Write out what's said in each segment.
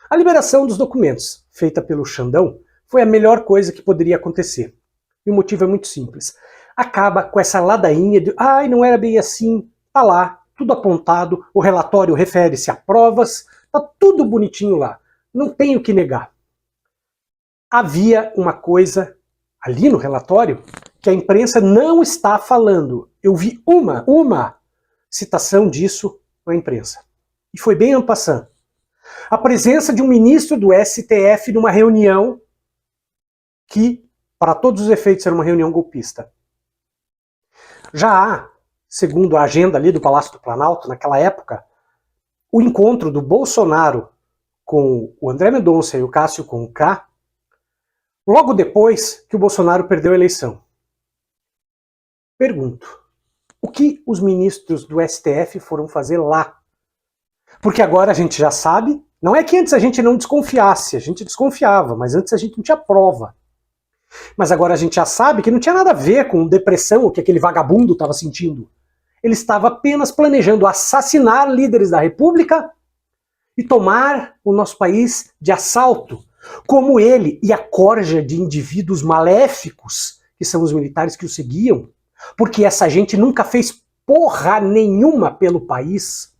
A liberação dos documentos, feita pelo Xandão, foi a melhor coisa que poderia acontecer. E o motivo é muito simples. Acaba com essa ladainha de não era bem assim, tá lá, tudo apontado, o relatório refere-se a provas, tá tudo bonitinho lá, não tem o que negar. Havia uma coisa ali no relatório que a imprensa não está falando. Eu vi uma citação disso na imprensa. E foi bem en passant. A presença de um ministro do STF numa reunião que, para todos os efeitos, era uma reunião golpista. Já há, segundo a agenda ali do Palácio do Planalto, naquela época, o encontro do Bolsonaro com o André Mendonça e o Cássio Conká, logo depois que o Bolsonaro perdeu a eleição. Pergunto, o que os ministros do STF foram fazer lá? Porque agora a gente já sabe, não é que antes a gente não desconfiasse, a gente desconfiava, mas antes a gente não tinha prova. Mas agora a gente já sabe que não tinha nada a ver com depressão, o que aquele vagabundo estava sentindo. Ele estava apenas planejando assassinar líderes da República e tomar o nosso país de assalto, como ele e a corja de indivíduos maléficos, que são os militares que o seguiam, porque essa gente nunca fez porra nenhuma pelo país.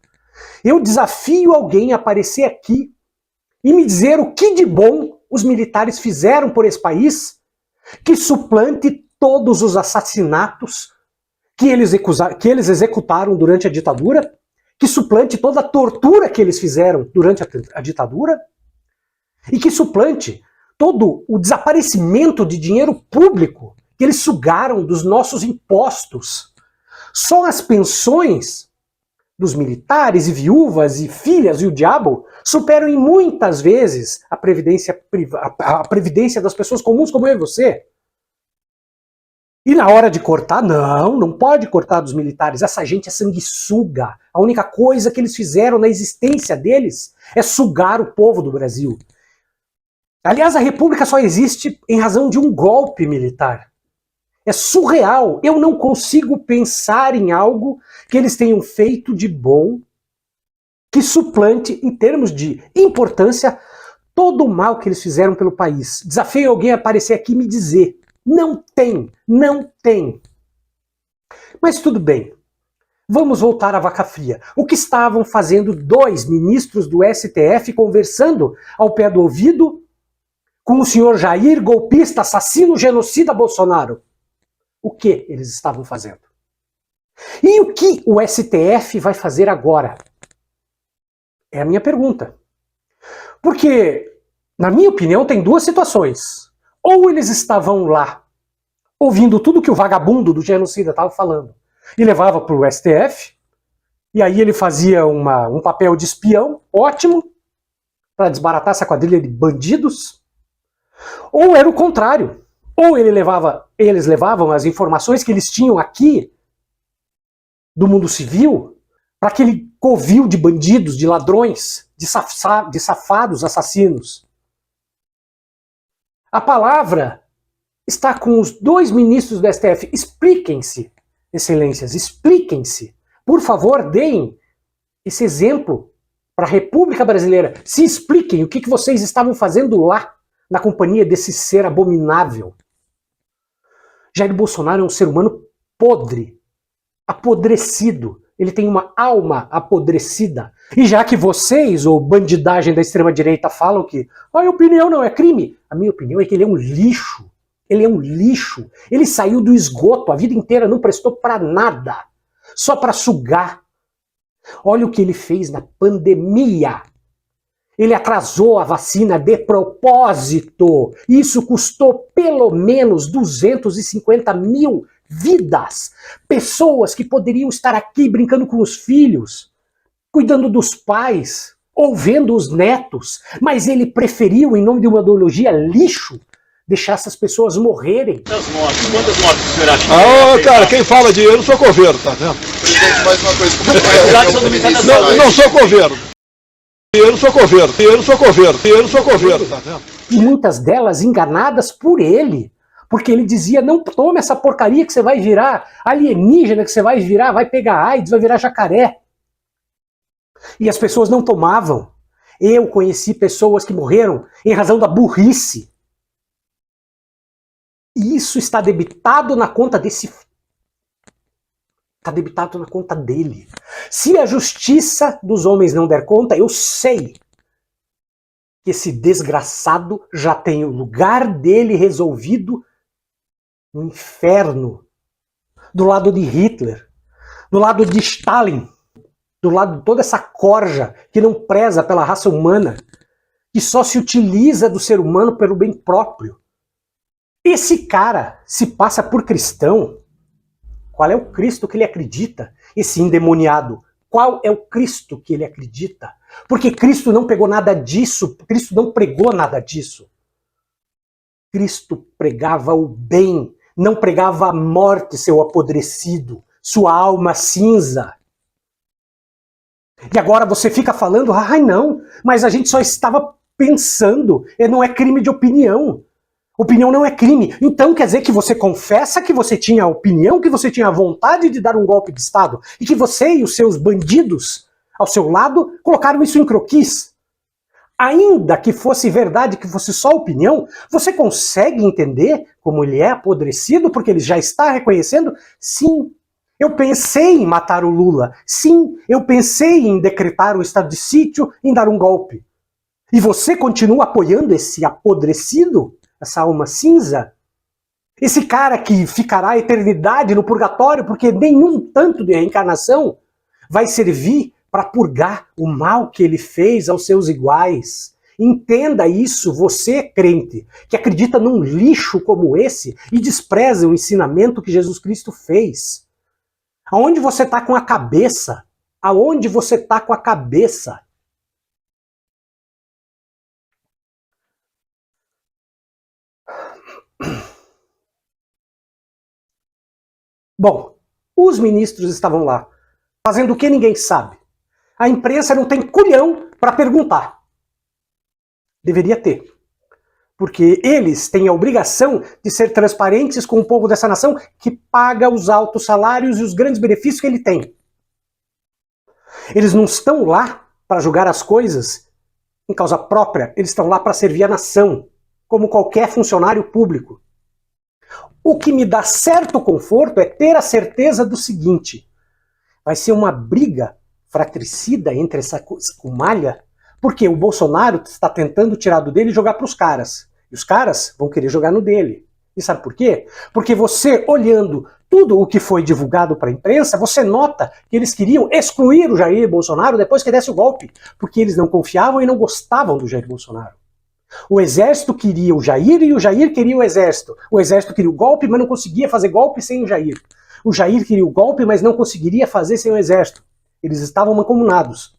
Eu desafio alguém a aparecer aqui e me dizer o que de bom os militares fizeram por esse país que suplante todos os assassinatos que eles executaram durante a ditadura, que suplante toda a tortura que eles fizeram durante a ditadura, e que suplante todo o desaparecimento de dinheiro público que eles sugaram dos nossos impostos. Só as pensões dos militares e viúvas e filhas e o diabo superam em muitas vezes a previdência das pessoas comuns como eu e você. E na hora de cortar, não pode cortar dos militares. Essa gente é sanguessuga. A única coisa que eles fizeram na existência deles é sugar o povo do Brasil. Aliás, a República só existe em razão de um golpe militar. É surreal. Eu não consigo pensar em algo que eles tenham feito de bom que suplante, em termos de importância, todo o mal que eles fizeram pelo país. Desafio alguém a aparecer aqui e me dizer. Não tem. Mas tudo bem. Vamos voltar à vaca fria. O que estavam fazendo dois ministros do STF conversando ao pé do ouvido com o senhor Jair, golpista, assassino, genocida Bolsonaro? O que eles estavam fazendo? E o que o STF vai fazer agora? É a minha pergunta. Porque, na minha opinião, tem duas situações. Ou eles estavam lá, ouvindo tudo que o vagabundo do genocida estava falando, e levava para o STF, e aí ele fazia um papel de espião, ótimo, para desbaratar essa quadrilha de bandidos. Ou era o contrário. Ou eles levavam as informações que eles tinham aqui do mundo civil para aquele covil de bandidos, de ladrões, de safados assassinos. A palavra está com os dois ministros do STF. Expliquem-se, excelências, expliquem-se. Por favor, deem esse exemplo para a República Brasileira. Se expliquem o que vocês estavam fazendo lá, na companhia desse ser abominável. Jair Bolsonaro é um ser humano podre, apodrecido. Ele tem uma alma apodrecida. E já que vocês, ou bandidagem da extrema-direita, falam que a opinião não é crime, a minha opinião é que ele é um lixo. Ele é um lixo. Ele saiu do esgoto, a vida inteira não prestou para nada. Só para sugar. Olha o que ele fez na pandemia. Ele atrasou a vacina de propósito. Isso custou pelo menos 250 mil vidas. Pessoas que poderiam estar aqui brincando com os filhos, cuidando dos pais, ou vendo os netos. Mas ele preferiu, em nome de uma ideologia lixo, deixar essas pessoas morrerem. Quantas mortes o senhor acha? Cara, quem fala de eu não sou coveiro, tá vendo? Presidente, mais uma coisa. Não sou coveiro. Eu não sou coveiro, tá vendo? E muitas delas enganadas por ele. Porque ele dizia, não tome essa porcaria que você vai virar alienígena, que você vai virar, vai pegar AIDS, vai virar jacaré. E as pessoas não tomavam. Eu conheci pessoas que morreram em razão da burrice. E isso está debitado na conta desse... Está debitado na conta dele. Se a justiça dos homens não der conta, eu sei que esse desgraçado já tem o lugar dele resolvido no inferno. Do lado de Hitler, do lado de Stalin, do lado de toda essa corja que não preza pela raça humana, que só se utiliza do ser humano pelo bem próprio. Esse cara se passa por cristão. Qual é o Cristo que ele acredita? Esse endemoniado. Qual é o Cristo que ele acredita? Porque Cristo não pegou nada disso, Cristo não pregou nada disso. Cristo pregava o bem, não pregava a morte, seu apodrecido, sua alma cinza. E agora você fica falando, ai não, mas a gente só estava pensando, não é crime de opinião. Opinião não é crime. Então quer dizer que você confessa que você tinha opinião, que você tinha vontade de dar um golpe de Estado, e que você e os seus bandidos ao seu lado colocaram isso em croquis. Ainda que fosse verdade, que fosse só opinião, você consegue entender como ele é apodrecido, porque ele já está reconhecendo? Sim, eu pensei em matar o Lula. Sim, eu pensei em decretar o estado de sítio, em dar um golpe. E você continua apoiando esse apodrecido? Essa alma cinza? Esse cara que ficará a eternidade no purgatório porque nenhum tanto de reencarnação vai servir para purgar o mal que ele fez aos seus iguais. Entenda isso, você crente, que acredita num lixo como esse e despreza o ensinamento que Jesus Cristo fez. Aonde você está com a cabeça? Aonde você está com a cabeça? Bom, os ministros estavam lá, fazendo o que ninguém sabe. A imprensa não tem culhão para perguntar. Deveria ter. Porque eles têm a obrigação de ser transparentes com o povo dessa nação que paga os altos salários e os grandes benefícios que ele tem. Eles não estão lá para julgar as coisas em causa própria, eles estão lá para servir a nação, como qualquer funcionário público. O que me dá certo conforto é ter a certeza do seguinte: vai ser uma briga fratricida entre essa escumalha, porque o Bolsonaro está tentando tirar do dele e jogar para os caras. E os caras vão querer jogar no dele. E sabe por quê? Porque você, olhando tudo o que foi divulgado para a imprensa, você nota que eles queriam excluir o Jair Bolsonaro depois que desse o golpe, porque eles não confiavam e não gostavam do Jair Bolsonaro. O exército queria o Jair e o Jair queria o exército. O exército queria o golpe, mas não conseguia fazer golpe sem o Jair. O Jair queria o golpe, mas não conseguiria fazer sem o exército. Eles estavam mancomunados.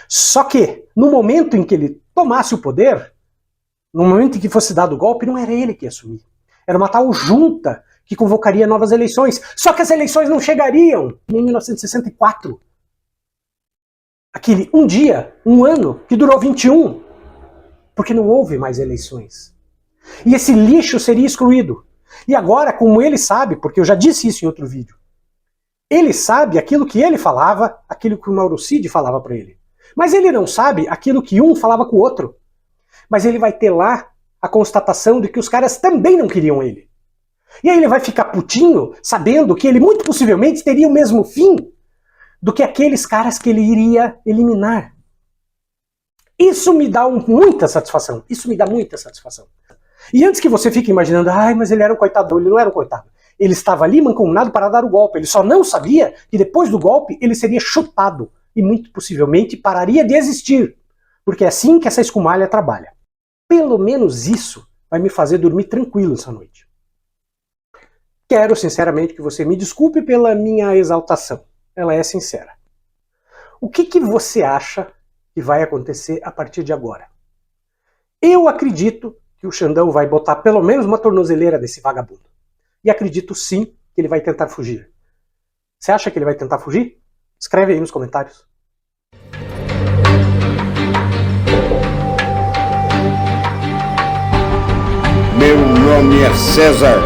Só que, no momento em que ele tomasse o poder, no momento em que fosse dado o golpe, não era ele que ia assumir. Era uma tal junta que convocaria novas eleições. Só que as eleições não chegariam em 1964. Aquele um dia, um ano, que durou 21. Porque não houve mais eleições. E esse lixo seria excluído. E agora, como ele sabe, porque eu já disse isso em outro vídeo, ele sabe aquilo que ele falava, aquilo que o Mauro Cid falava para ele. Mas ele não sabe aquilo que um falava com o outro. Mas ele vai ter lá a constatação de que os caras também não queriam ele. E aí ele vai ficar putinho, sabendo que ele muito possivelmente teria o mesmo fim do que aqueles caras que ele iria eliminar. Isso me dá muita satisfação. Isso me dá muita satisfação. E antes que você fique imaginando, ai, mas ele era um coitado, ele não era um coitado. Ele estava ali mancomunado para dar o golpe. Ele só não sabia que depois do golpe ele seria chutado e muito possivelmente pararia de existir. Porque é assim que essa escumalha trabalha. Pelo menos isso vai me fazer dormir tranquilo essa noite. Quero sinceramente que você me desculpe pela minha exaltação. Ela é sincera. O que você acha que vai acontecer a partir de agora? Eu acredito que o Xandão vai botar pelo menos uma tornozeleira desse vagabundo. E acredito sim que ele vai tentar fugir. Você acha que ele vai tentar fugir? Escreve aí nos comentários. Meu nome é César.